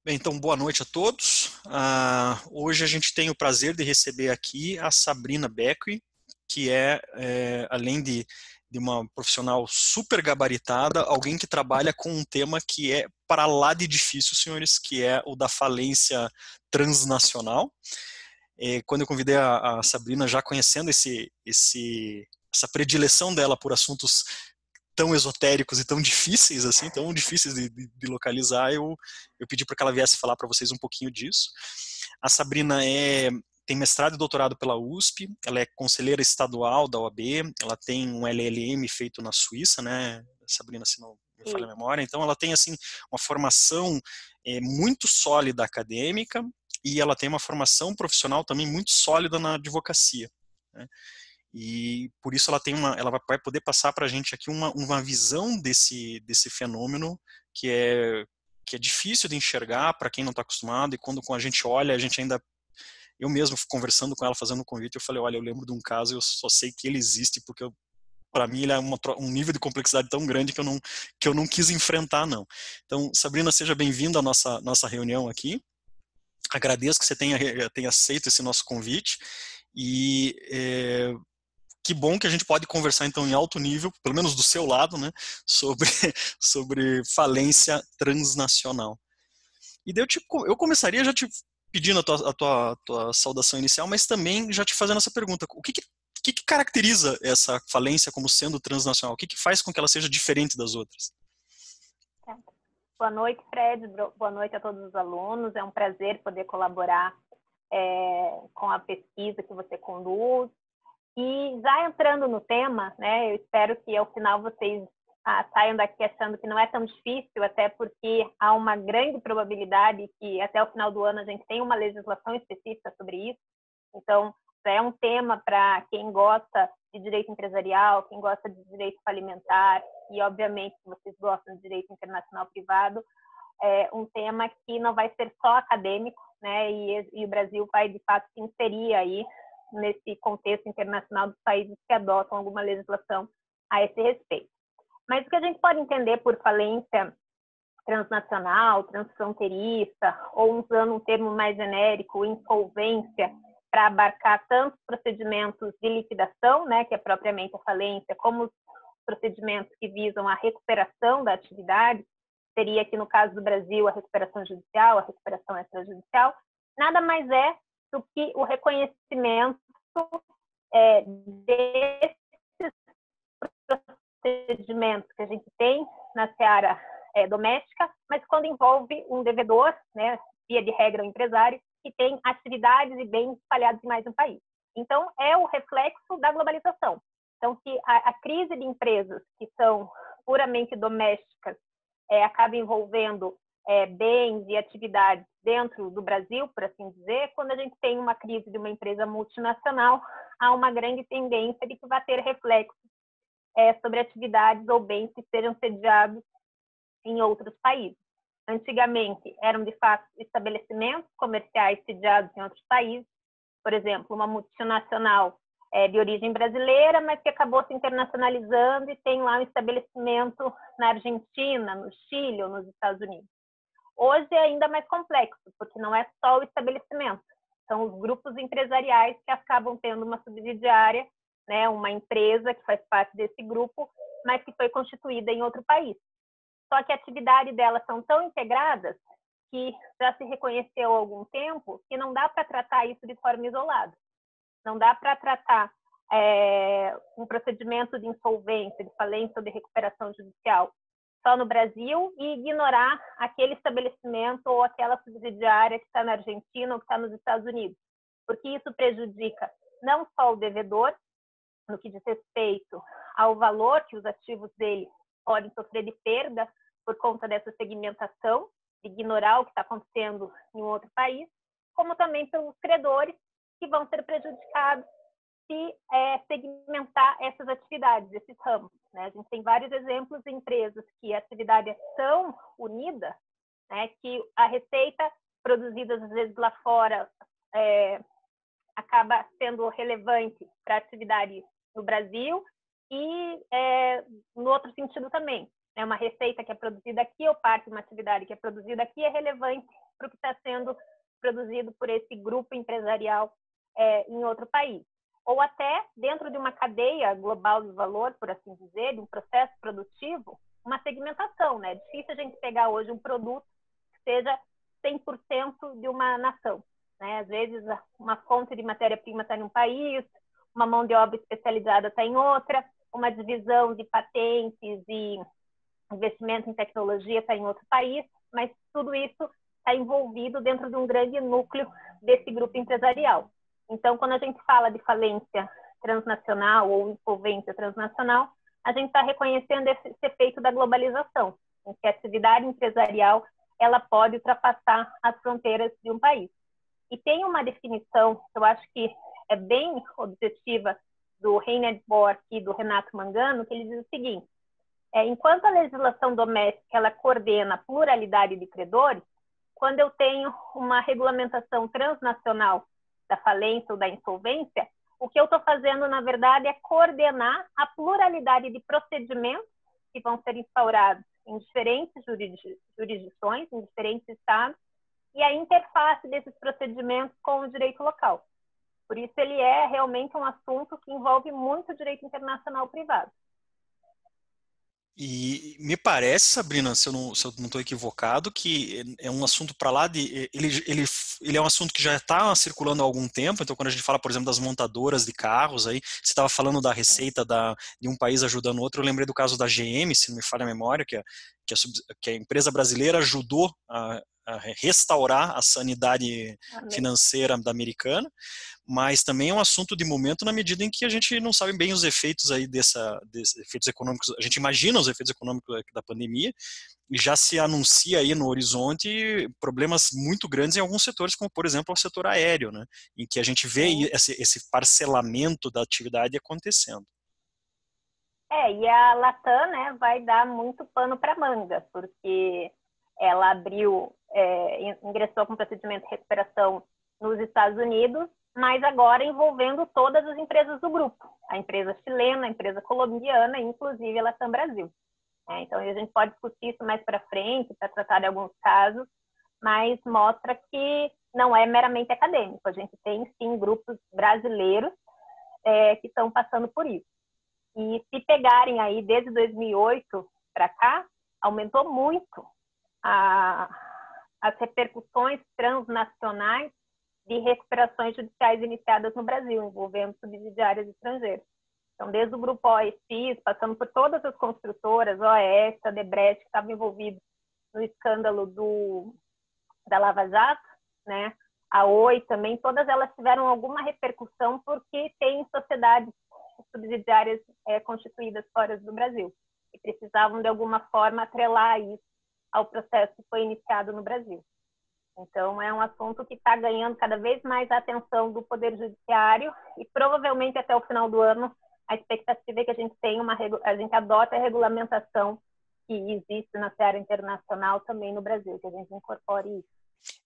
Bem, então, boa noite a todos. Hoje a gente tem o prazer de receber aqui a Sabrina Beckwith, que além de uma profissional super gabaritada, alguém que trabalha com um tema que é para lá de difícil, senhores, que é o da falência transnacional. Quando eu convidei a Sabrina, já conhecendo essa predileção dela por assuntos tão esotéricos e tão difíceis assim, tão difíceis de localizar, eu pedi para que ela viesse falar para vocês um pouquinho disso. A Sabrina tem mestrado e doutorado pela USP, ela é conselheira estadual da OAB, ela tem um LLM feito na Suíça, né, Sabrina, se não me falha a memória, então ela tem assim uma formação muito sólida acadêmica e ela tem uma formação profissional também muito sólida na advocacia, né? E por isso ela vai poder passar para a gente aqui uma visão desse fenômeno que é difícil de enxergar para quem não está acostumado, e quando a gente olha, a gente ainda, eu mesmo conversando com ela, fazendo um convite, eu falei, olha, eu lembro de um caso, eu só sei que ele existe, porque para mim ele é um nível de complexidade tão grande que eu não quis enfrentar, não. Então, Sabrina, seja bem-vinda à nossa reunião aqui. Agradeço que você tenha aceito esse nosso convite, e que bom que a gente pode conversar então em alto nível, pelo menos do seu lado, né, sobre falência transnacional. E daí eu começaria já te pedindo a tua saudação inicial, mas também já te fazendo essa pergunta: o que caracteriza essa falência como sendo transnacional? O que faz com que ela seja diferente das outras? Boa noite, Fred. Boa noite a todos os alunos. É um prazer poder colaborar com a pesquisa que você conduz. E já entrando no tema, né, eu espero que ao final vocês saiam daqui achando que não é tão difícil, até porque há uma grande probabilidade que até o final do ano a gente tenha uma legislação específica sobre isso. Então, já é um tema para quem gosta de direito empresarial, quem gosta de direito falimentar e, obviamente, se vocês gostam de direito internacional privado, é um tema que não vai ser só acadêmico, né, e o Brasil vai, de fato, se inserir aí nesse contexto internacional dos países que adotam alguma legislação a esse respeito. Mas o que a gente pode entender por falência transnacional, transfronteiriça, ou usando um termo mais genérico, insolvência, para abarcar tanto procedimentos de liquidação, né, que é propriamente a falência, como os procedimentos que visam a recuperação da atividade, seria aqui no caso do Brasil a recuperação judicial, a recuperação extrajudicial, nada mais é do que o reconhecimento desses procedimentos que a gente tem na seara doméstica, mas quando envolve um devedor, né, via de regra o empresário, que tem atividades e bens espalhados em mais um país. Então, é o reflexo da globalização. Então, que a crise de empresas que são puramente domésticas acaba envolvendo bens e atividades dentro do Brasil, por assim dizer, quando a gente tem uma crise de uma empresa multinacional, há uma grande tendência de que vai ter reflexos sobre atividades ou bens que sejam sediados em outros países. Antigamente, eram, de fato, estabelecimentos comerciais sediados em outros países, por exemplo, uma multinacional de origem brasileira, mas que acabou se internacionalizando e tem lá um estabelecimento na Argentina, no Chile ou nos Estados Unidos. Hoje é ainda mais complexo, porque não é só o estabelecimento, são os grupos empresariais que acabam tendo uma subsidiária, né, uma empresa que faz parte desse grupo, mas que foi constituída em outro país. Só que a atividade delas são tão integradas que já se reconheceu há algum tempo que não dá para tratar isso de forma isolada. Não dá para tratar um procedimento de insolvência, de falência ou de recuperação judicial só no Brasil e ignorar aquele estabelecimento ou aquela subsidiária que está na Argentina ou que está nos Estados Unidos. Porque isso prejudica não só o devedor, no que diz respeito ao valor que os ativos dele podem sofrer de perda por conta dessa segmentação, de ignorar o que está acontecendo em um outro país, como também pelos credores que vão ser prejudicados se segmentar essas atividades, esses ramos, né? A gente tem vários exemplos de empresas que a atividade é tão unida, né, que a receita produzida, às vezes, lá fora acaba sendo relevante para a atividade no Brasil e no outro sentido também. Uma receita que é produzida aqui ou parte de uma atividade que é produzida aqui é relevante para o que está sendo produzido por esse grupo empresarial em outro país. Ou até dentro de uma cadeia global de valor, por assim dizer, de um processo produtivo, uma segmentação, né? É difícil a gente pegar hoje um produto que seja 100% de uma nação, né? Às vezes, uma fonte de matéria-prima está em um país, uma mão de obra especializada está em outra, uma divisão de patentes e investimento em tecnologia está em outro país, mas tudo isso está envolvido dentro de um grande núcleo desse grupo empresarial. Então, quando a gente fala de falência transnacional ou insolvência transnacional, a gente está reconhecendo esse efeito da globalização, em que a atividade empresarial ela pode ultrapassar as fronteiras de um país. E tem uma definição que eu acho que é bem objetiva do Reinhard Bork e do Renato Mangano, que ele diz o seguinte: enquanto a legislação doméstica ela coordena a pluralidade de credores, quando eu tenho uma regulamentação transnacional da falência ou da insolvência, o que eu estou fazendo, na verdade, é coordenar a pluralidade de procedimentos que vão ser instaurados em diferentes jurisdições, em diferentes estados, e a interface desses procedimentos com o direito local. Por isso, ele é realmente um assunto que envolve muito o direito internacional privado. E me parece, Sabrina, se eu não estou equivocado, que é um assunto para lá de... Ele é um assunto que já está circulando há algum tempo. Então, quando a gente fala, por exemplo, das montadoras de carros, aí você estava falando da receita de um país ajudando o outro. Eu lembrei do caso da GM, se não me falha a memória, que a empresa brasileira ajudou a restaurar a sanidade financeira da americana, mas também é um assunto de momento na medida em que a gente não sabe bem os efeitos aí desses efeitos econômicos. A gente imagina os efeitos econômicos da pandemia e já se anuncia aí no horizonte problemas muito grandes em alguns setores, como por exemplo o setor aéreo, né, em que a gente vê esse parcelamento da atividade acontecendo. E a Latam, né, vai dar muito pano para manga, porque ela ingressou com procedimento de recuperação nos Estados Unidos, mas agora envolvendo todas as empresas do grupo, a empresa chilena, a empresa colombiana, inclusive a Latam Brasil. Então, a gente pode discutir isso mais para frente, para tratar de alguns casos, mas mostra que não é meramente acadêmico. A gente tem, sim, grupos brasileiros que estão passando por isso. E se pegarem aí, desde 2008 para cá, aumentou muito as repercussões transnacionais de recuperações judiciais iniciadas no Brasil, envolvendo subsidiárias estrangeiras. Então, desde o grupo OSX, passando por todas as construtoras, OAS, a Debrecht, que estavam envolvidos no escândalo da Lava Jato, né? A Oi também, todas elas tiveram alguma repercussão porque tem sociedades subsidiárias constituídas fora do Brasil e precisavam, de alguma forma, atrelar isso ao processo que foi iniciado no Brasil. Então, é um assunto que está ganhando cada vez mais a atenção do Poder Judiciário e provavelmente até o final do ano a expectativa é que a gente adote a regulamentação que existe na seara internacional também no Brasil, que a gente incorpore isso.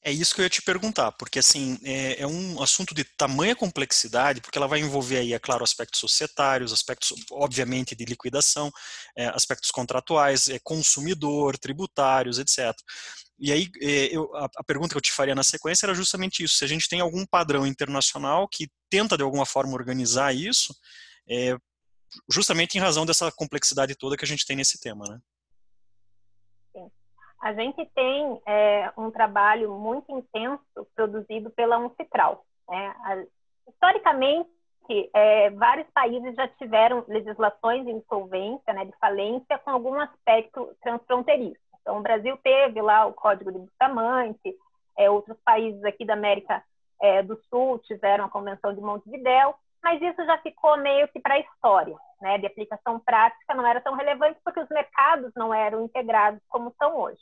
É isso que eu ia te perguntar, porque assim, é um assunto de tamanha complexidade, porque ela vai envolver aí, é claro, aspectos societários, aspectos, obviamente, de liquidação, aspectos contratuais, consumidor, tributários, etc. E aí, a pergunta que eu te faria na sequência era justamente isso, se a gente tem algum padrão internacional que tenta, de alguma forma, organizar isso, justamente em razão dessa complexidade toda que a gente tem nesse tema, né? Sim. A gente tem um trabalho muito intenso produzido pela Uncitral, né? Historicamente, vários países já tiveram legislações de insolvência, né, de falência, com algum aspecto transfronteiriço. Então, o Brasil teve lá o Código de Bustamante, outros países aqui da América do Sul tiveram a Convenção de Montevidéu, mas isso já ficou meio que para a história, né? De aplicação prática não era tão relevante porque os mercados não eram integrados como são hoje.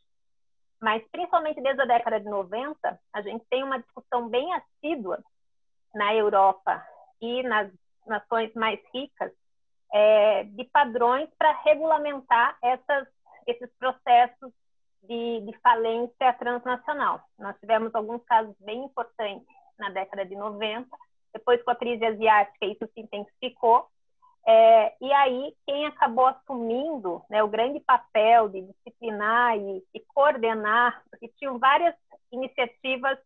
Mas, principalmente desde a década de 90, a gente tem uma discussão bem assídua na Europa e nas nações mais ricas de padrões para regulamentar esses processos de falência transnacional. Nós tivemos alguns casos bem importantes na década de 90, depois com a crise asiática isso se intensificou, e aí quem acabou assumindo, né, o grande papel de disciplinar e coordenar, porque tinham várias iniciativas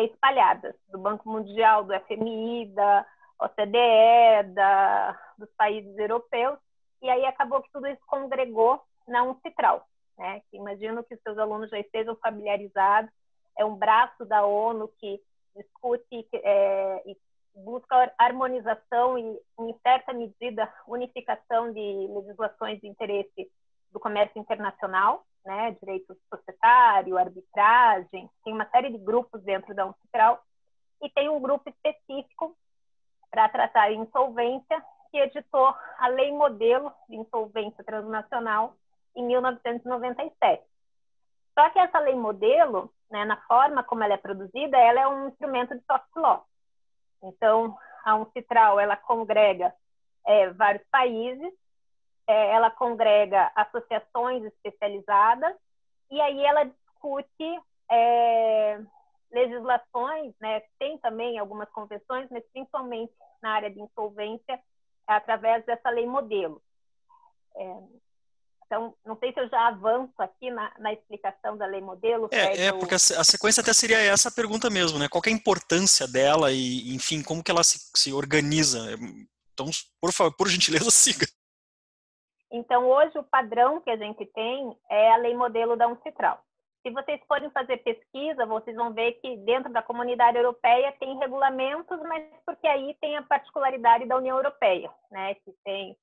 espalhadas, do Banco Mundial, do FMI, da OCDE, dos países europeus, e aí acabou que tudo isso congregou na UNCITRAL, né? Imagino que seus alunos já estejam familiarizados, é um braço da ONU que discute e busca harmonização e, em certa medida, unificação de legislações de interesse do comércio internacional, né, direito societário, arbitragem, tem uma série de grupos dentro da UNCITRAL, e tem um grupo específico para tratar a insolvência, que editou a Lei Modelo de Insolvência Transnacional em 1997. Só que essa Lei Modelo, né, na forma como ela é produzida, ela é um instrumento de soft law. Então, a UNCITRAL, ela congrega vários países, ela congrega associações especializadas, e aí ela discute legislações, né? Tem também algumas convenções, mas principalmente na área de insolvência, através dessa lei modelo. Então, não sei se eu já avanço aqui na explicação da lei modelo. Porque a sequência até seria essa pergunta mesmo, né? Qual que é a importância dela e, enfim, como que ela se organiza? Então, por favor, por gentileza, siga. Então, hoje o padrão que a gente tem é a lei modelo da UNCITRAL. Se vocês forem fazer pesquisa, vocês vão ver que dentro da comunidade europeia tem regulamentos, mas porque aí tem a particularidade da União Europeia, né? Que tem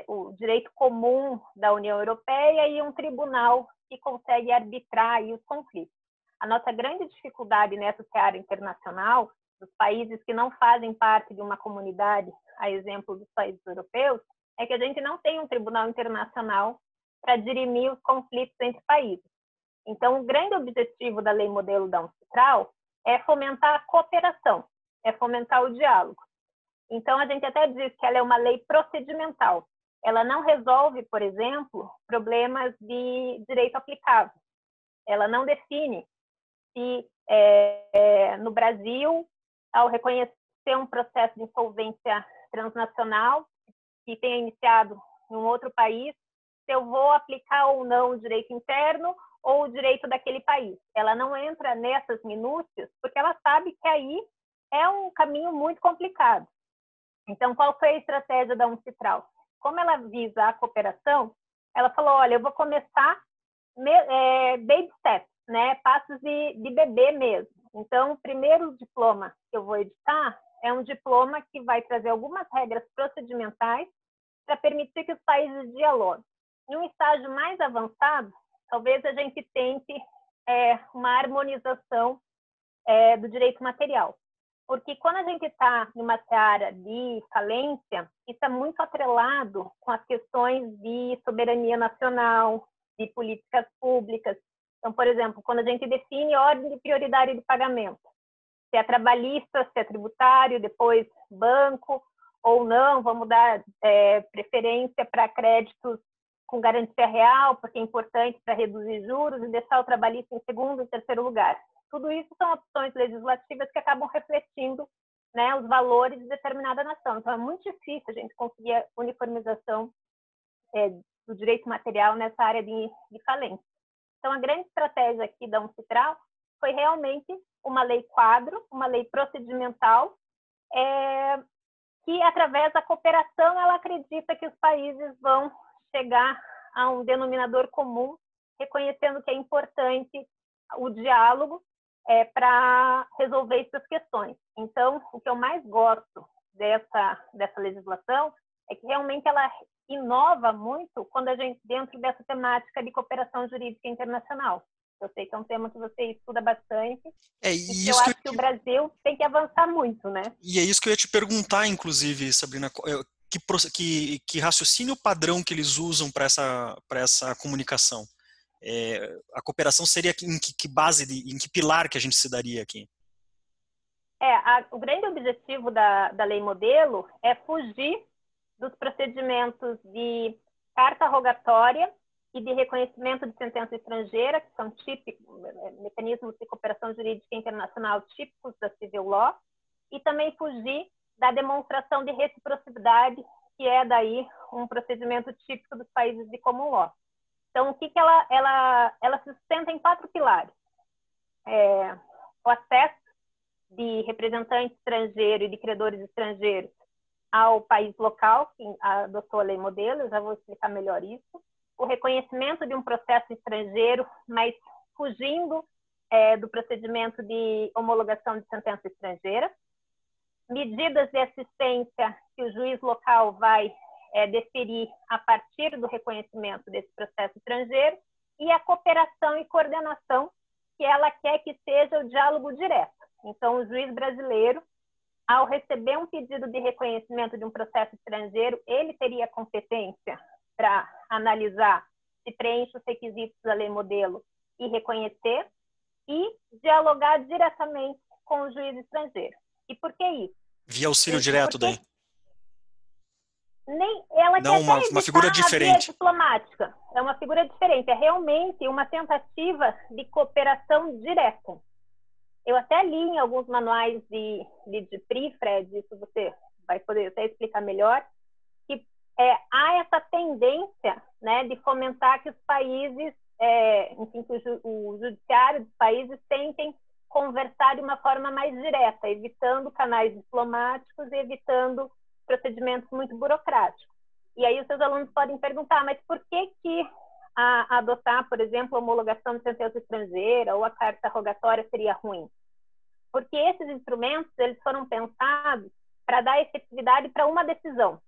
o direito comum da União Europeia e um tribunal que consegue arbitrar aí os conflitos. A nossa grande dificuldade nessa seara internacional, dos países que não fazem parte de uma comunidade, a exemplo dos países europeus, é que a gente não tem um tribunal internacional para dirimir os conflitos entre países. Então, o grande objetivo da lei modelo da UNCITRAL é fomentar a cooperação, é fomentar o diálogo. Então, a gente até diz que ela é uma lei procedimental. Ela não resolve, por exemplo, problemas de direito aplicável. Ela não define se, no Brasil, ao reconhecer um processo de insolvência transnacional que tenha iniciado em um outro país, se eu vou aplicar ou não o direito interno ou o direito daquele país. Ela não entra nessas minúcias, porque ela sabe que aí é um caminho muito complicado. Então, qual foi a estratégia da UNCITRAL? Como ela visa a cooperação, ela falou, olha, eu vou começar baby steps, né? Passos de bebê mesmo. Então, o primeiro diploma que eu vou editar é um diploma que vai trazer algumas regras procedimentais para permitir que os países dialoguem. Em um estágio mais avançado, talvez a gente tente uma harmonização do direito material. Porque quando a gente está numa seara de falência, isso é muito atrelado com as questões de soberania nacional, de políticas públicas. Então, por exemplo, quando a gente define ordem de prioridade de pagamento, se é trabalhista, se é tributário, depois banco, ou não, vamos dar preferência para créditos com garantia real, porque é importante para reduzir juros e deixar o trabalhista em segundo e terceiro lugar. Tudo isso são opções legislativas que acabam refletindo, né, os valores de determinada nação. Então, é muito difícil a gente conseguir a uniformização do direito material nessa área de falência. Então, a grande estratégia aqui da UNCITRAL foi realmente uma lei quadro, uma lei procedimental, que, através da cooperação, ela acredita que os países vão chegar a um denominador comum, reconhecendo que é importante o diálogo para resolver essas questões. Então, o que eu mais gosto dessa legislação é que realmente ela inova muito quando a gente, dentro dessa temática de cooperação jurídica internacional. Eu sei que é um tema que você estuda bastante, e eu acho que o Brasil tem que avançar muito, né? E é isso que eu ia te perguntar, inclusive, Sabrina, que raciocínio padrão que eles usam para essa comunicação? A cooperação seria em que base, em que pilar que a gente se daria aqui? O grande objetivo da lei modelo é fugir dos procedimentos de carta rogatória e de reconhecimento de sentença estrangeira, que são típicos, mecanismos de cooperação jurídica internacional típicos da civil law, e também fugir da demonstração de reciprocidade, que é daí um procedimento típico dos países de common law. Então, o que ela se sustenta em 4 pilares. O acesso de representantes estrangeiros e de credores estrangeiros ao país local, que adotou a lei modelo, eu já vou explicar melhor isso. O reconhecimento de um processo estrangeiro, mas fugindo do procedimento de homologação de sentença estrangeira. Medidas de assistência que o juiz local vai deferir a partir do reconhecimento desse processo estrangeiro, e a cooperação e coordenação, que ela quer que seja o diálogo direto. Então, o juiz brasileiro, ao receber um pedido de reconhecimento de um processo estrangeiro, ele teria competência para analisar se preenche os requisitos da lei modelo e reconhecer, e dialogar diretamente com o juiz estrangeiro. E por que isso? Via auxílio direto daí? Ela não, quer uma figura diferente. A via diplomática. É uma figura diferente. É realmente uma tentativa de cooperação direta. Eu até li em alguns manuais de PRI, Fred, isso você vai poder até explicar melhor, que há essa tendência, né, de fomentar que os países, enfim, que o judiciário dos países tentem conversar de uma forma mais direta, evitando canais diplomáticos e evitando procedimentos muito burocráticos. E aí os seus alunos podem perguntar, mas por que adotar, por exemplo, a homologação de sentença estrangeira ou a carta rogatória seria ruim? Porque esses instrumentos, eles foram pensados para dar efetividade para uma decisão,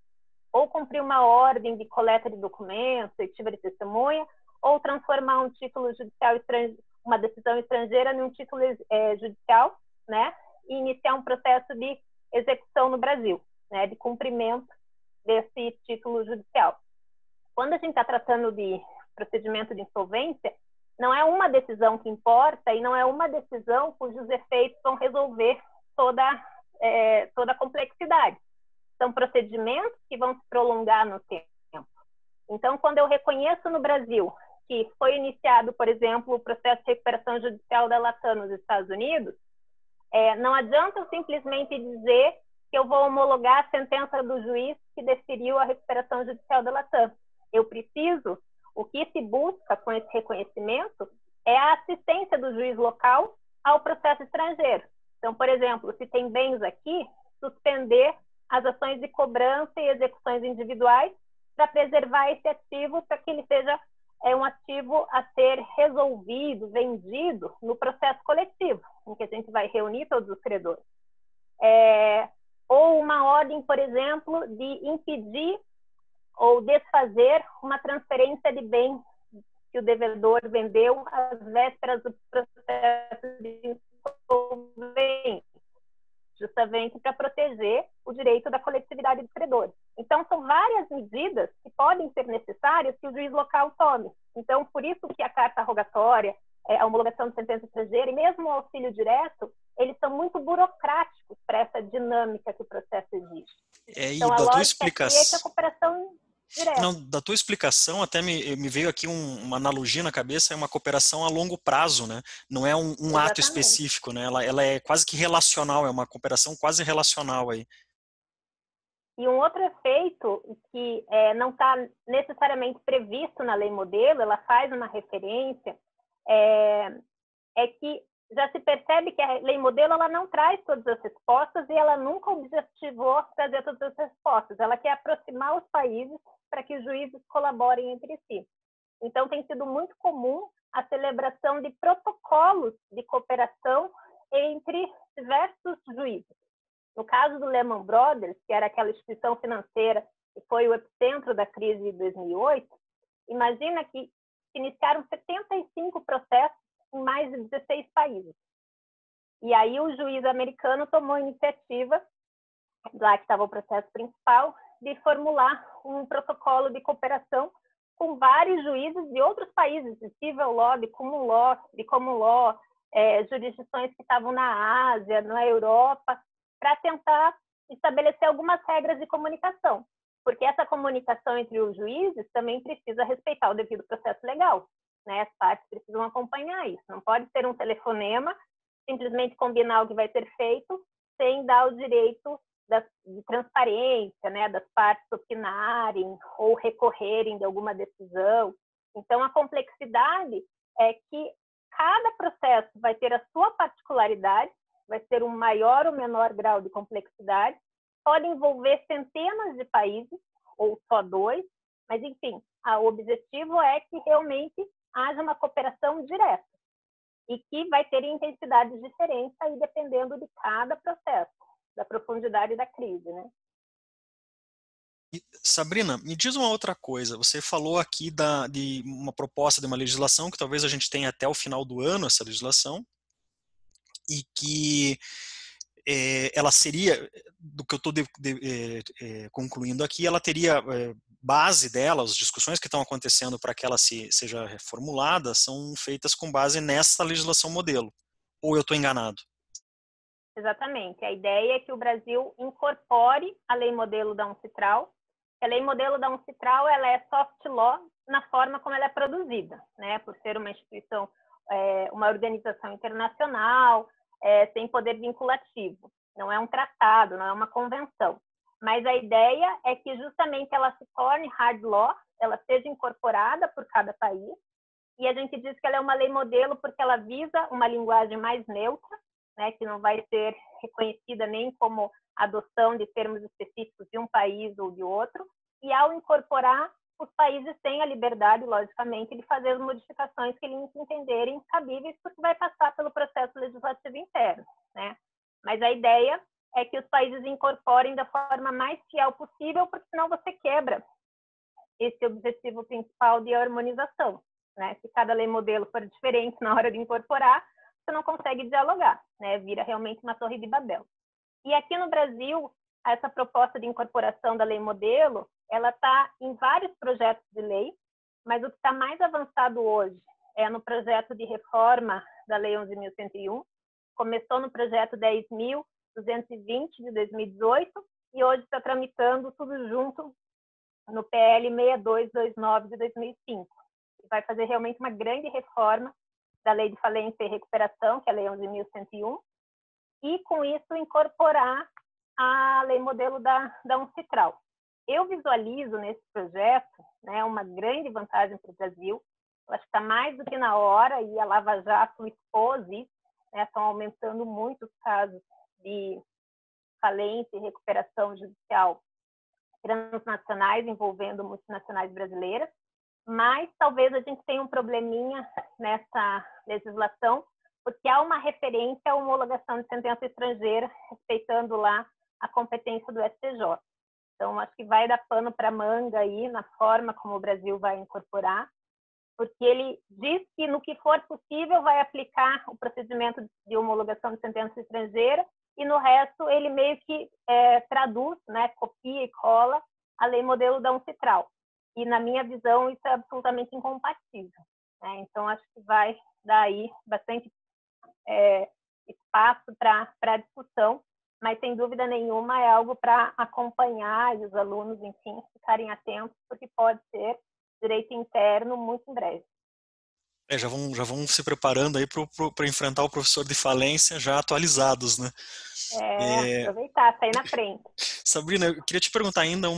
ou cumprir uma ordem de coleta de documentos, oitiva de testemunha, ou transformar um título judicial estrangeiro, uma decisão estrangeira, num título judicial, né, e iniciar um processo de execução no Brasil, né, de cumprimento desse título judicial. Quando a gente está tratando de procedimento de insolvência, não é uma decisão que importa e não é uma decisão cujos efeitos vão resolver toda a complexidade. São procedimentos que vão se prolongar no tempo. Então, quando eu reconheço no Brasil que foi iniciado, por exemplo, o processo de recuperação judicial da Latam nos Estados Unidos, não adianta eu simplesmente dizer que eu vou homologar a sentença do juiz que deferiu a recuperação judicial da Latam. Eu preciso, o que se busca com esse reconhecimento é a assistência do juiz local ao processo estrangeiro. Então, por exemplo, se tem bens aqui, suspender as ações de cobrança e execuções individuais para preservar esse ativo, para que ele seja um ativo a ser resolvido, vendido no processo coletivo, em que a gente vai reunir todos os credores. Ou uma ordem, por exemplo, de impedir ou desfazer uma transferência de bens que o devedor vendeu às vésperas do processo de insolvência, justamente para proteger o direito da coletividade dos credores. Então, são várias medidas que podem ser necessárias que o juiz local tome. Então, por isso que a carta rogatória, a homologação de sentença estrangeira e mesmo o auxílio direto, eles são muito burocráticos para essa dinâmica que o processo exige. Então, a lógica aqui é que a cooperação direta. Não, da tua explicação até me veio aqui uma analogia na cabeça, é uma cooperação a longo prazo, né? Não é um ato específico, né? Ela é quase que relacional, é uma cooperação quase relacional aí. E um outro efeito que não está necessariamente previsto na lei modelo, ela faz uma referência, é que já se percebe que a lei modelo ela não traz todas as respostas e ela nunca objetivou trazer todas as respostas. Ela quer aproximar os países para que os juízes colaborem entre si. Então, tem sido muito comum a celebração de protocolos de cooperação entre diversos juízes. No caso do Lehman Brothers, que era aquela instituição financeira que foi o epicentro da crise de 2008, imagina que se iniciaram 75 processos em mais de 16 países. E aí o juiz americano tomou a iniciativa, lá que estava o processo principal, de formular um protocolo de cooperação com vários juízes de outros países, de civil law, de common law, jurisdições que estavam na Ásia, na Europa, para tentar estabelecer algumas regras de comunicação. Porque essa comunicação entre os juízes também precisa respeitar o devido processo legal, né? As partes precisam acompanhar isso. Não pode ser um telefonema, simplesmente combinar o que vai ser feito, sem dar o direito de transparência, né? Das partes opinarem ou recorrerem de alguma decisão. Então, a complexidade é que cada processo vai ter a sua particularidade, vai ter um maior ou menor grau de complexidade, pode envolver centenas de países, ou só 2, mas, enfim, o objetivo é que realmente haja uma cooperação direta e que vai ter intensidades diferentes aí dependendo de cada processo, da profundidade da crise, né? Sabrina, me diz uma outra coisa. Você falou aqui de uma proposta de uma legislação que talvez a gente tenha até o final do ano, essa legislação, e que ela seria, do que eu estou concluindo aqui, ela teria base dela, as discussões que estão acontecendo para que ela seja reformulada são feitas com base nessa legislação modelo. Ou eu estou enganado? Exatamente. A ideia é que o Brasil incorpore a lei modelo da UNCITRAL. A lei modelo da UNCITRAL ela é soft law na forma como ela é produzida, né? Por ser uma instituição, uma organização internacional, sem poder vinculativo. Não é um tratado, não é uma convenção. Mas a ideia é que justamente ela se torne hard law, ela seja incorporada por cada país. E a gente diz que ela é uma lei modelo porque ela visa uma linguagem mais neutra, né, que não vai ser reconhecida nem como adoção de termos específicos de um país ou de outro, e ao incorporar, os países têm a liberdade, logicamente, de fazer as modificações que eles entenderem cabíveis, porque vai passar pelo processo legislativo interno, né? Mas a ideia é que os países incorporem da forma mais fiel possível, porque senão você quebra esse objetivo principal de harmonização, né? Se cada lei modelo for diferente na hora de incorporar, você não consegue dialogar, né? Vira realmente uma torre de Babel. E aqui no Brasil, essa proposta de incorporação da lei modelo, ela está em vários projetos de lei, mas o que está mais avançado hoje é no projeto de reforma da Lei 11.101, começou no projeto 10.220 de 2018 e hoje está tramitando tudo junto no PL 6229 de 2005. Vai fazer realmente uma grande reforma da Lei de Falência e Recuperação, que é a Lei 11.101, e com isso incorporar a lei modelo da UNCITRAL. Eu visualizo nesse projeto, né, uma grande vantagem para o Brasil. Eu acho que está mais do que na hora, e a Lava Jato expôs isso, né, estão aumentando muito os casos de falência e recuperação judicial transnacionais envolvendo multinacionais brasileiras, mas talvez a gente tenha um probleminha nessa legislação, porque há uma referência à homologação de sentença estrangeira, respeitando lá a competência do STJ. Então, acho que vai dar pano para manga aí na forma como o Brasil vai incorporar, porque ele diz que, no que for possível, vai aplicar o procedimento de homologação de sentença estrangeira, e no resto ele meio que traduz, né, copia e cola a lei modelo da UNCITRAL. E, na minha visão, isso é absolutamente incompatível, né? Então, acho que vai dar aí bastante espaço para discussão, mas, sem dúvida nenhuma, é algo para acompanhar e os alunos, enfim, ficarem atentos, porque pode ser direito interno muito em breve. Já vão se preparando aí para enfrentar o professor de falência já atualizados, né? Aproveitar, sair na frente. Sabrina, eu queria te perguntar ainda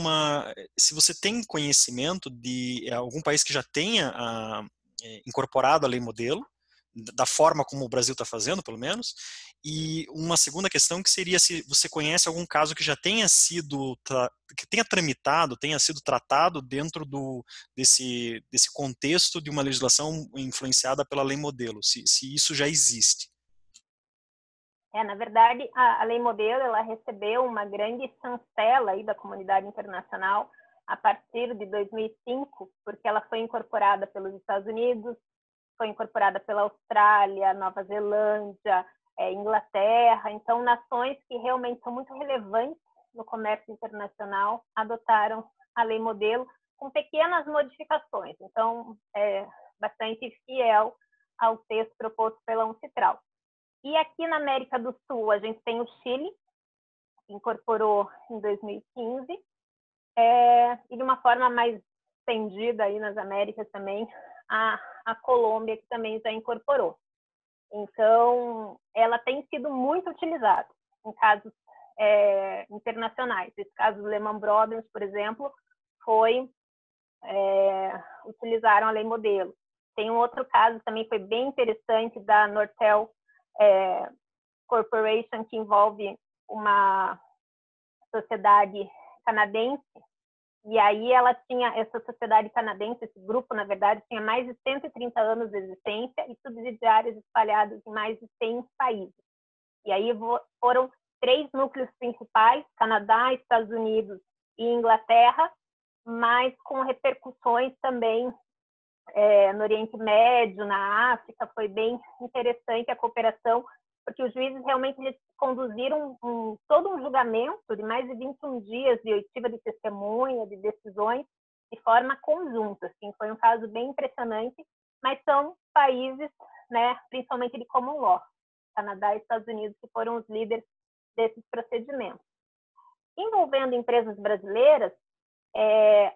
se você tem conhecimento de algum país que já tenha incorporado a lei modelo, da forma como o Brasil está fazendo, pelo menos, e uma segunda questão que seria se você conhece algum caso que já tenha sido, que tenha tramitado, tenha sido tratado dentro desse contexto de uma legislação influenciada pela lei modelo, se isso já existe. Na verdade, a lei modelo ela recebeu uma grande chancela aí da comunidade internacional a partir de 2005, porque ela foi incorporada pelos Estados Unidos, foi incorporada pela Austrália, Nova Zelândia, Inglaterra. Então, nações que realmente são muito relevantes no comércio internacional adotaram a lei modelo com pequenas modificações. Então, é bastante fiel ao texto proposto pela UNCITRAL. E aqui na América do Sul, a gente tem o Chile, que incorporou em 2015, e de uma forma mais estendida aí nas Américas também, a Colômbia, que também já incorporou. Então, ela tem sido muito utilizada em casos internacionais. Esse caso do Lehman Brothers, por exemplo, foi utilizaram a lei modelo. Tem um outro caso também foi bem interessante da Nortel Corporation, que envolve uma sociedade canadense, e aí ela tinha, essa sociedade canadense, esse grupo, na verdade, tinha mais de 130 anos de existência e subsidiárias espalhadas em mais de 100 países. E aí foram 3 núcleos principais, Canadá, Estados Unidos e Inglaterra, mas com repercussões também no Oriente Médio, na África. Foi bem interessante a cooperação, porque os juízes realmente eles conduziram todo um julgamento de mais de 21 dias de oitiva de testemunha, de decisões, de forma conjunta. Assim, foi um caso bem impressionante, mas são países, né, principalmente de common law, Canadá e Estados Unidos, que foram os líderes desses procedimentos. Envolvendo empresas brasileiras,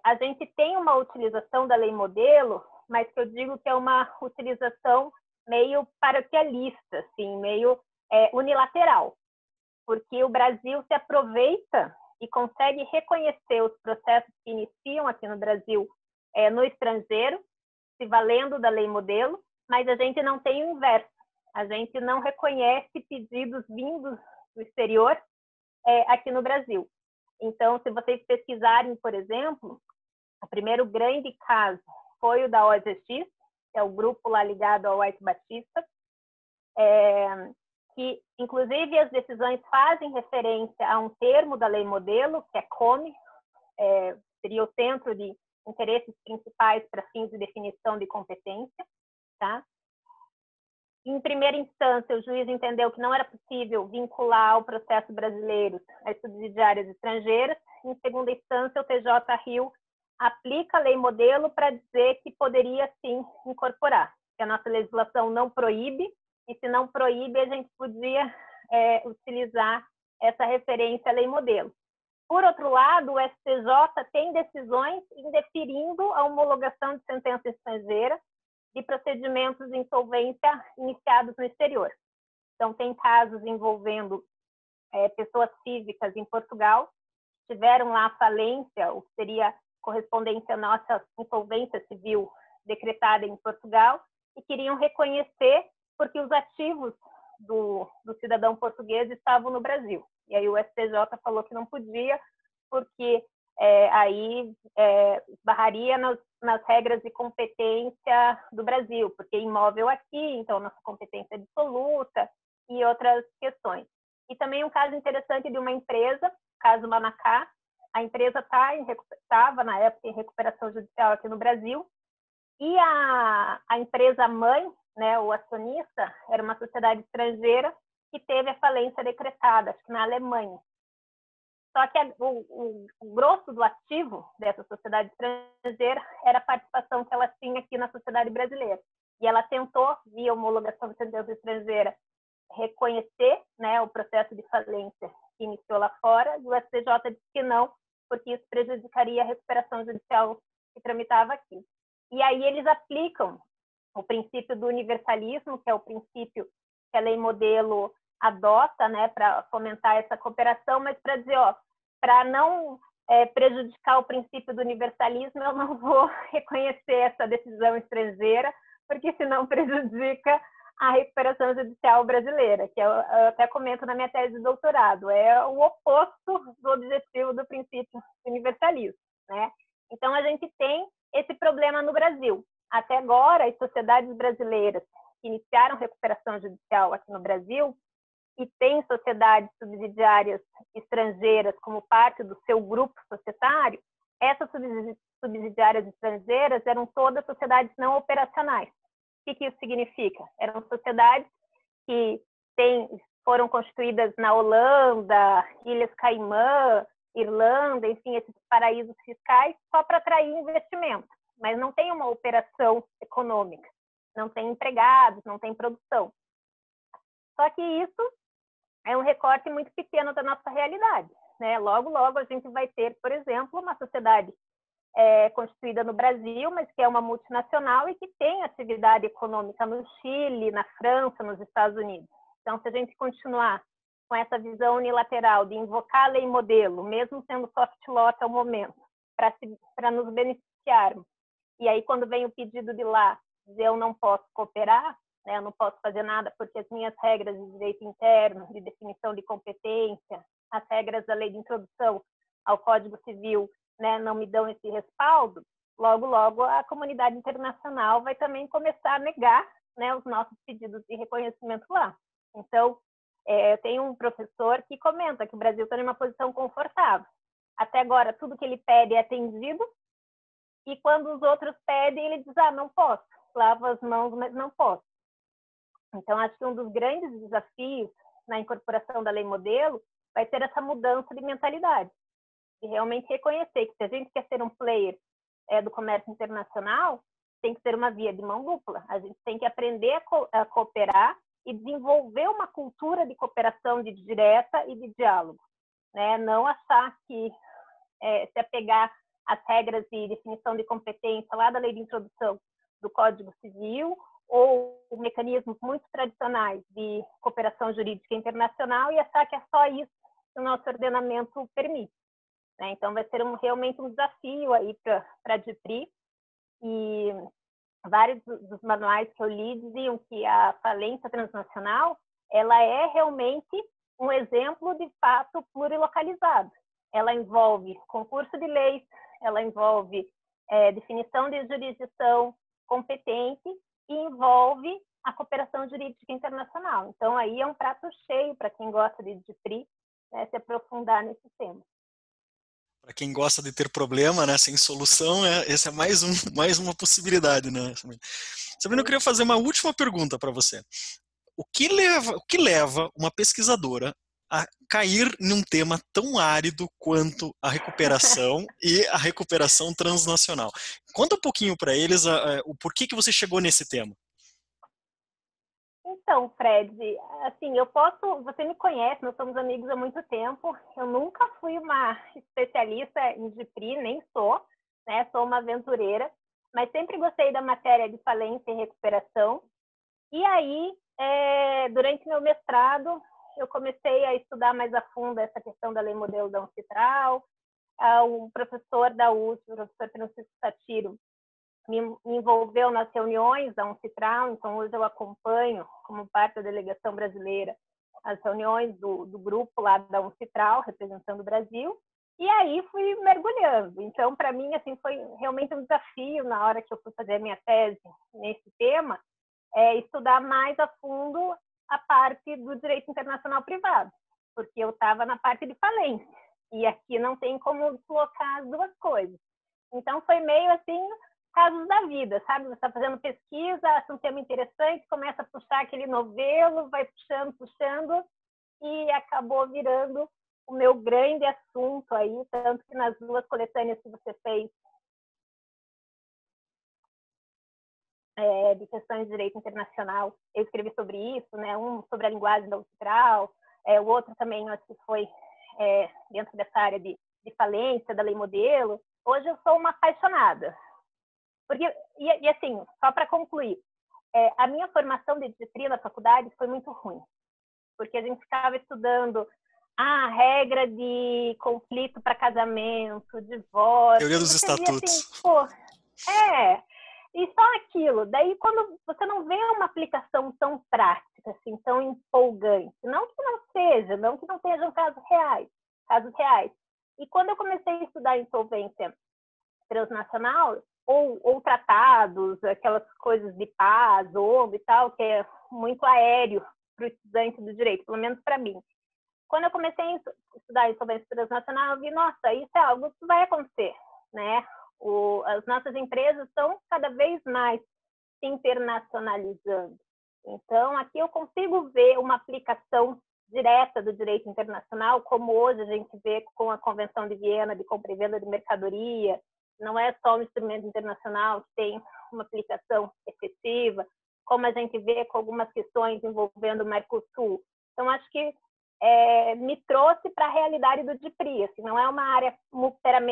a gente tem uma utilização da lei modelo, mas que eu digo que é uma utilização meio paroquialista, assim, meio unilateral, porque o Brasil se aproveita e consegue reconhecer os processos que iniciam aqui no Brasil no estrangeiro, se valendo da lei modelo, mas a gente não tem o inverso. A gente não reconhece pedidos vindos do exterior aqui no Brasil. Então, se vocês pesquisarem, por exemplo, o primeiro grande caso foi o da OGX, que é o grupo lá ligado ao White Batista, que, inclusive, as decisões fazem referência a um termo da lei modelo, que é COME, seria o Centro de Interesses Principais para Fins de Definição de Competência, tá? Em primeira instância, o juiz entendeu que não era possível vincular ao processo brasileiro as subsidiárias estrangeiras. Em segunda instância, o TJ Rio aplica a lei modelo para dizer que poderia, sim, incorporar, que a nossa legislação não proíbe, e se não proíbe, a gente podia utilizar essa referência à lei modelo. Por outro lado, o STJ tem decisões indeferindo a homologação de sentença estrangeira de procedimentos de insolvência iniciados no exterior. Então, tem casos envolvendo pessoas físicas em Portugal, tiveram lá a falência, ou seria correspondente à nossa insolvência civil decretada em Portugal, e queriam reconhecer porque os ativos do cidadão português estavam no Brasil. E aí o STJ falou que não podia, porque aí esbarraria nas regras de competência do Brasil, porque imóvel aqui, então nossa competência é absoluta, e outras questões. E também um caso interessante de uma empresa, caso Manacá. A empresa estava, na época, em recuperação judicial aqui no Brasil, e a empresa mãe, né, o acionista, era uma sociedade estrangeira que teve a falência decretada, acho que na Alemanha. Só que o grosso do ativo dessa sociedade estrangeira era a participação que ela tinha aqui na sociedade brasileira. E ela tentou, via homologação de sentença estrangeira, reconhecer, né, o processo de falência que iniciou lá fora, e o STJ disse que não, porque isso prejudicaria a recuperação judicial que tramitava aqui. E aí eles aplicam o princípio do universalismo, que é o princípio que a lei modelo adota, né, para fomentar essa cooperação, mas para dizer, para não prejudicar o princípio do universalismo, eu não vou reconhecer essa decisão estrangeira, porque senão prejudica a recuperação judicial brasileira, que eu até comento na minha tese de doutorado, é o oposto do objetivo do princípio universalismo, né? Então, a gente tem esse problema no Brasil. Até agora, as sociedades brasileiras que iniciaram recuperação judicial aqui no Brasil e têm sociedades subsidiárias estrangeiras como parte do seu grupo societário, essas subsidiárias estrangeiras eram todas sociedades não operacionais. O que isso significa? Eram sociedades que foram constituídas na Holanda, Ilhas Caimã, Irlanda, enfim, esses paraísos fiscais, só para atrair investimento, mas não tem uma operação econômica, não tem empregados, não tem produção. Só que isso é um recorte muito pequeno da nossa realidade, né? Logo, logo a gente vai ter, por exemplo, uma sociedade constituída no Brasil, mas que é uma multinacional e que tem atividade econômica no Chile, na França, nos Estados Unidos. Então, se a gente continuar com essa visão unilateral de invocar a lei modelo, mesmo sendo soft law até o momento, para nos beneficiar-me. E aí, quando vem o pedido de lá, dizer eu não posso cooperar, né, eu não posso fazer nada porque as minhas regras de direito interno, de definição de competência, as regras da lei de introdução ao Código Civil, né, não me dão esse respaldo, logo, logo a comunidade internacional vai também começar a negar, né, os nossos pedidos de reconhecimento lá. Então, eu tenho um professor que comenta que o Brasil está em uma posição confortável. Até agora, tudo que ele pede é atendido, e quando os outros pedem, ele diz, não posso, lavo as mãos, mas não posso. Então, acho que um dos grandes desafios na incorporação da lei modelo vai ser essa mudança de mentalidade, e realmente reconhecer que se a gente quer ser um player do comércio internacional, tem que ser uma via de mão dupla. A gente tem que aprender a cooperar e desenvolver uma cultura de cooperação direta e de diálogo, né? Não achar que se apegar às regras de definição de competência lá da lei de introdução do Código Civil ou mecanismos muito tradicionais de cooperação jurídica internacional e achar que é só isso que o nosso ordenamento permite, né? Então, vai ser realmente um desafio aí para a DIPRI, e vários dos manuais que eu li diziam que a falência transnacional ela é realmente um exemplo de fato plurilocalizado. Ela envolve concurso de leis, ela envolve definição de jurisdição competente e envolve a cooperação jurídica internacional. Então, aí é um prato cheio para quem gosta de DIPRI, né, se aprofundar nesse tema. Para quem gosta de ter problema, né, sem solução, esse é mais uma possibilidade, né? Sabrina, eu queria fazer uma última pergunta para você. O que leva uma pesquisadora a cair em um tema tão árido quanto a recuperação e a recuperação transnacional? Conta um pouquinho para eles o porquê que você chegou nesse tema. Então, Fred, assim, você me conhece, nós somos amigos há muito tempo, eu nunca fui uma especialista em DIPRI, nem sou, né, sou uma aventureira, mas sempre gostei da matéria de falência e recuperação, e aí, durante meu mestrado, eu comecei a estudar mais a fundo essa questão da lei modelo da Uncitral, o professor da USP, o professor Francisco Satiro, me envolveu nas reuniões da Uncitral, então hoje eu acompanho, como parte da delegação brasileira, as reuniões do grupo lá da Uncitral, representando o Brasil, e aí fui mergulhando. Então, para mim, assim, foi realmente um desafio na hora que eu fui fazer a minha tese nesse tema, estudar mais a fundo a parte do direito internacional privado, porque eu estava na parte de falência, e aqui não tem como deslocar as duas coisas. Então, foi meio assim, casos da vida, sabe? Você está fazendo pesquisa, acha um tema interessante, começa a puxar aquele novelo, vai puxando, e acabou virando o meu grande assunto aí, tanto que nas duas coletâneas que você fez de questões de direito internacional, eu escrevi sobre isso, né? Um sobre a linguagem da Uncitral, o outro também, acho que foi dentro dessa área de falência, da lei modelo. Hoje eu sou uma apaixonada. Porque, e assim, só para concluir, a minha formação de disciplina na faculdade foi muito ruim, porque a gente ficava estudando a regra de conflito para casamento, divórcio. Teoria dos estatutos. Assim, pô, e só aquilo. Daí, quando você não vê uma aplicação tão prática, assim, tão empolgante, não que não seja, não que não sejam casos reais. E quando eu comecei a estudar insolvência transnacional, ou tratados, aquelas coisas de paz, ONU e tal, que é muito aéreo para o estudante do direito, pelo menos para mim. Quando eu comecei a estudar insolvência transnacional, eu vi, nossa, isso é algo que vai acontecer, né? As nossas empresas estão cada vez mais se internacionalizando. Então, aqui eu consigo ver uma aplicação direta do direito internacional, como hoje a gente vê com a Convenção de Viena de compra e venda de mercadoria. Não é só um instrumento internacional que tem uma aplicação efetiva, como a gente vê com algumas questões envolvendo o Mercosul. Então, acho que me trouxe para a realidade do DIPRI. Assim, não é uma área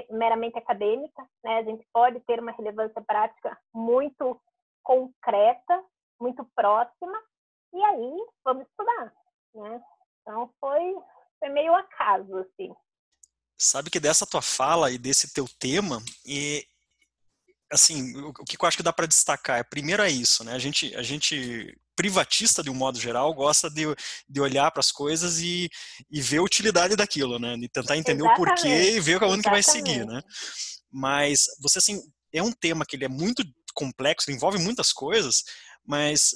meramente acadêmica, né? A gente pode ter uma relevância prática muito concreta, muito próxima, e aí vamos estudar, né? Então, foi meio acaso, assim. Sabe que dessa tua fala e desse teu tema, assim, o que eu acho que dá para destacar primeiro é isso, né? A gente privatista, de um modo geral, gosta de olhar para as coisas e ver a utilidade daquilo, né? De tentar entender o porquê Exatamente, e ver aonde que vai seguir, exatamente. né? Mas você, assim, é um tema que ele é muito complexo, ele envolve muitas coisas, mas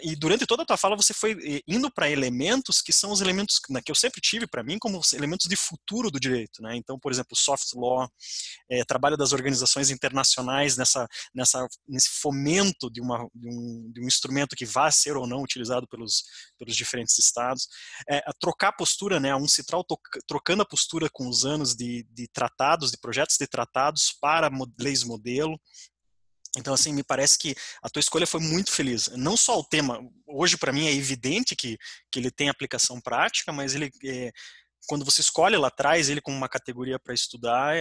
e durante toda a tua fala você foi indo para elementos que são os elementos, né, que eu sempre tive para mim como elementos de futuro do direito, né? Então, por exemplo, soft law, trabalho das organizações internacionais nesse fomento de um instrumento que vá ser ou não utilizado pelos diferentes estados, a trocar postura, né, a Uncitral trocando a postura com os anos de tratados, de projetos de tratados para leis modelo. Então, assim, me parece que a tua escolha foi muito feliz. Não só o tema, hoje para mim é evidente que ele tem aplicação prática, mas ele, quando você escolhe lá atrás ele como uma categoria para estudar,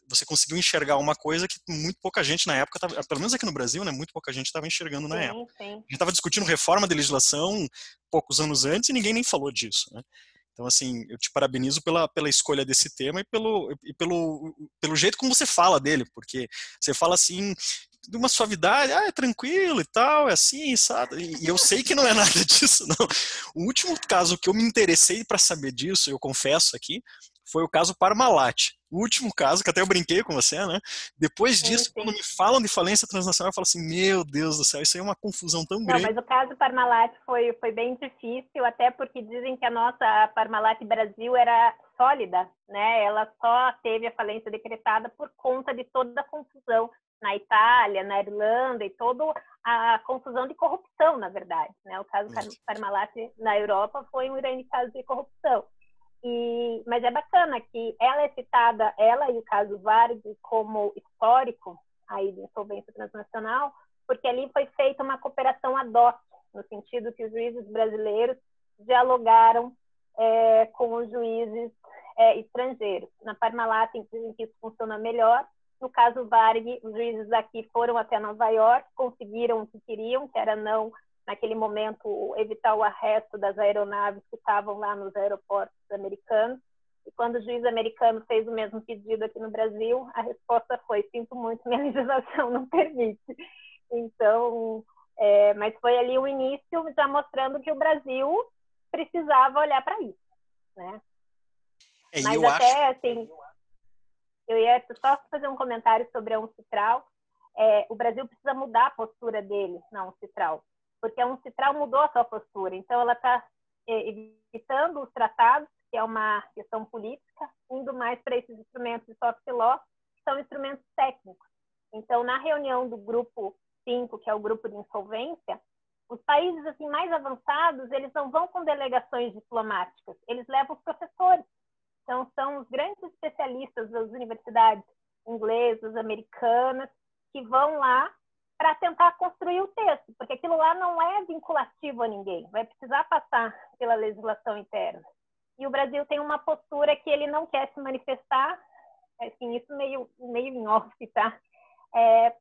você conseguiu enxergar uma coisa que muito pouca gente na época, pelo menos aqui no Brasil, né, muito pouca gente estava enxergando na época. Sim, sim. A gente estava discutindo reforma de legislação poucos anos antes e ninguém nem falou disso, né? Então, assim, eu te parabenizo pela escolha desse tema pelo jeito como você fala dele, porque você fala assim, de uma suavidade, é tranquilo e tal, é assim, sabe? E eu sei que não é nada disso, não. O último caso que eu me interessei para saber disso, eu confesso aqui, foi o caso Parmalat. O último caso, que até eu brinquei com você, né? Depois Sim, disso, quando sim. me falam de falência transnacional, eu falo assim, meu Deus do céu, isso aí é uma confusão tão Não, grande. mas o caso Parmalat foi bem difícil, até porque dizem que a nossa Parmalat Brasil era sólida, né? Ela só teve a falência decretada por conta de toda a confusão na Itália, na Irlanda e toda a confusão de corrupção, na verdade, né? O caso Parmalat na Europa foi um grande caso de corrupção. Mas é bacana que ela é citada, ela e o caso Varg, como histórico aí de insolvência transnacional, porque ali foi feita uma cooperação ad hoc, no sentido que os juízes brasileiros dialogaram com os juízes estrangeiros. Na Parmalat, dizem que isso funciona melhor. No caso Varg, os juízes daqui foram até Nova York, conseguiram o que queriam, que era não, naquele momento, evitar o arresto das aeronaves que estavam lá nos aeroportos americanos. E quando o juiz americano fez o mesmo pedido aqui no Brasil, a resposta foi: sinto muito, minha legislação não permite. Então, mas foi ali o início, já mostrando que o Brasil precisava olhar para isso, né? E Mas eu acho. até, assim, eu ia só fazer um comentário sobre a Uncitral. O Brasil precisa mudar a postura dele na Uncitral, porque a Uncitral mudou a sua postura. Então, ela está evitando os tratados, que é uma questão política, indo mais para esses instrumentos de soft law, que são instrumentos técnicos. Então, na reunião do grupo 5, que é o grupo de insolvência, os países assim mais avançados, eles não vão com delegações diplomáticas, eles levam os professores. Então, são os grandes especialistas das universidades inglesas, americanas, que vão lá para tentar construir o texto, porque aquilo lá não é vinculativo a ninguém, vai precisar passar pela legislação interna. E o Brasil tem uma postura que ele não quer se manifestar, assim, isso meio em off, tá?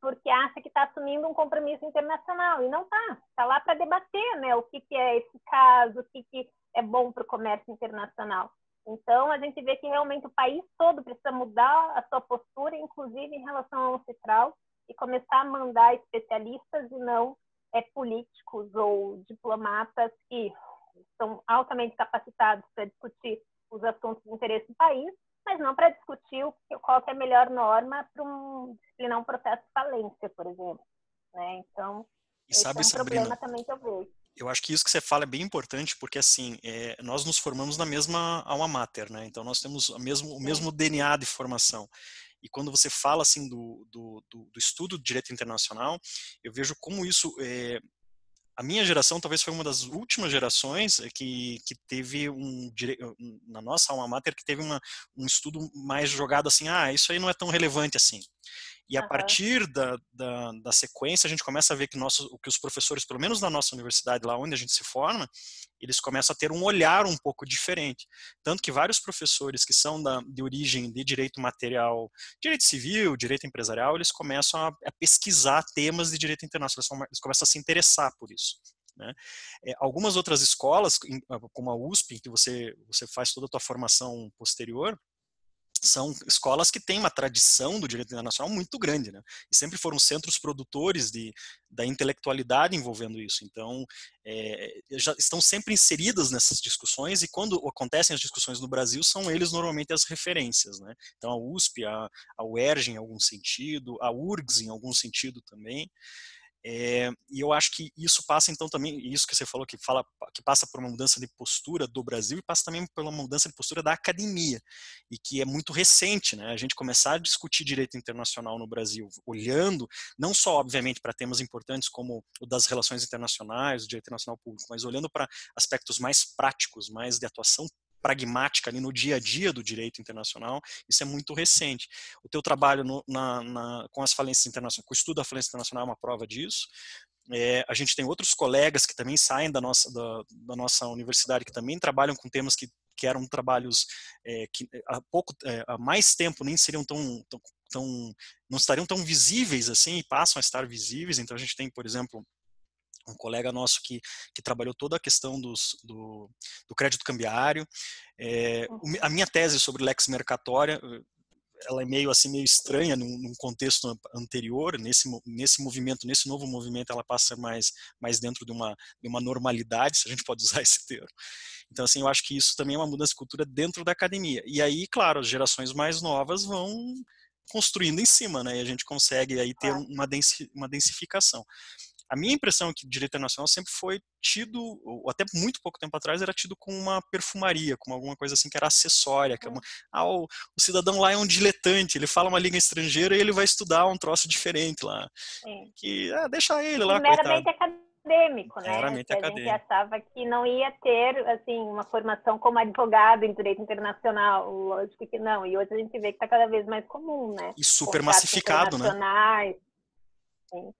Porque acha que está assumindo um compromisso internacional, e não está lá para debater, né, o que é eficaz, o que é bom para o comércio internacional. Então, a gente vê que realmente o país todo precisa mudar a sua postura, inclusive em relação ao Uncitral, e começar a mandar especialistas e não políticos ou diplomatas que são altamente capacitados para discutir os assuntos de interesse do país, mas não para discutir qual é a melhor norma para disciplinar um processo de falência, por exemplo. Né? Então, esse é um Sabrina, problema também que eu vejo. eu acho que isso que você fala é bem importante, porque assim, nós nos formamos na mesma alma mater, né? Então nós temos o mesmo DNA de formação. E quando você fala assim do estudo de direito internacional, eu vejo como isso a minha geração talvez foi uma das últimas gerações que teve na nossa alma mater, que teve um estudo mais jogado assim, isso aí não é tão relevante assim. E a partir da sequência, a gente começa a ver que os professores, pelo menos na nossa universidade, lá onde a gente se forma, eles começam a ter um olhar um pouco diferente. Tanto que vários professores que são de origem de direito material, direito civil, direito empresarial, eles começam a pesquisar temas de direito internacional, eles começam a se interessar por isso. Né? Algumas outras escolas, como a USP, que você faz toda a tua formação posterior, são escolas que têm uma tradição do direito internacional muito grande, né? E sempre foram centros produtores da intelectualidade envolvendo isso. Então, já estão sempre inseridas nessas discussões, e quando acontecem as discussões no Brasil, são eles normalmente as referências, né? Então, a USP, a UERJ em algum sentido, a URGS em algum sentido também. E eu acho que isso passa então também, isso que você falou, que passa por uma mudança de postura do Brasil, e passa também pela mudança de postura da academia, e que é muito recente, né? A gente começar a discutir direito internacional no Brasil, olhando não só, obviamente, para temas importantes como o das relações internacionais, o direito internacional público, mas olhando para aspectos mais práticos, mais de atuação pragmática ali no dia a dia do direito internacional, isso é muito recente. O teu trabalho com as falências internacionais, com o estudo da falência internacional é uma prova disso. A gente tem outros colegas que também saem da nossa universidade, que também trabalham com temas que eram trabalhos que há mais tempo nem seriam não estariam tão visíveis assim, e passam a estar visíveis. Então a gente tem, por exemplo, um colega nosso que trabalhou toda a questão do crédito cambiário. A minha tese sobre lex mercatória, ela é meio estranha num contexto anterior. Nesse movimento, nesse novo movimento, ela passa mais dentro de uma normalidade, se a gente pode usar esse termo. Então, assim, eu acho que isso também é uma mudança de cultura dentro da academia. E aí, claro, as gerações mais novas vão construindo em cima, né? E a gente consegue aí ter uma densificação. A minha impressão é que o direito internacional sempre foi tido, ou até muito pouco tempo atrás, era tido como uma perfumaria, como alguma coisa assim que era acessória. Que o cidadão lá é um diletante, ele fala uma língua estrangeira e ele vai estudar um troço diferente lá. Que deixa ele lá, meramente coitado. Acadêmico, né? Meramente que a acadêmico. gente achava que não ia ter assim uma formação como advogado em direito internacional. Lógico que não. E hoje a gente vê que está cada vez mais comum, né? E super massificado, né? Sim.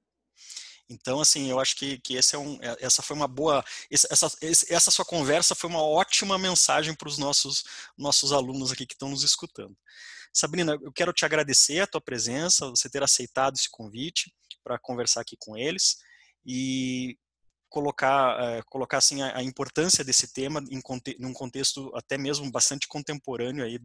Então, assim, eu acho que essa foi uma boa, essa sua conversa foi uma ótima mensagem para os nossos alunos aqui que estão nos escutando. Sabrina, eu quero te agradecer a tua presença, você ter aceitado esse convite para conversar aqui com eles, e colocar assim, a importância desse tema num contexto até mesmo bastante contemporâneo aí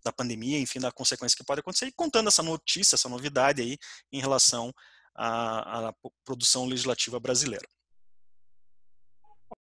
da pandemia, enfim, da consequência que pode acontecer, e contando essa notícia, essa novidade aí em relação à produção legislativa brasileira.